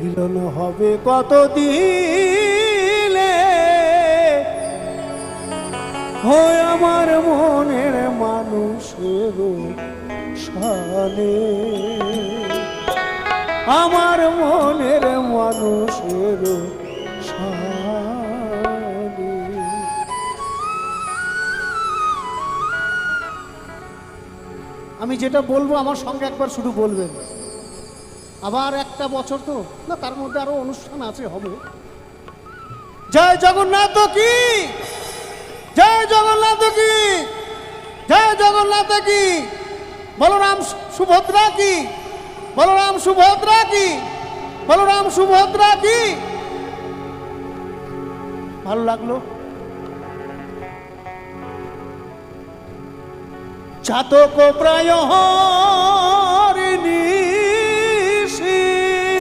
মিলন হবে কত দিলে হয় আমার মনের মানুষের সানে, আমার মনের মানুষের সানে। আমি যেটা বলবো আমার সঙ্গে একবার শুধু বলবেন। আবার একটা বছর তো না, তার মধ্যে আরো অনুষ্ঠান আছে, হবে। জয় জগন্নাথ কি, জয় জগন্নাথ কি, জয় জগন্নাথ কি, বলরাম সুভদ্রা কি, বলরাম সুভদ্রা কি, বলরাম সুভদ্রা কি। ভালো লাগলো। জাতক প্রায়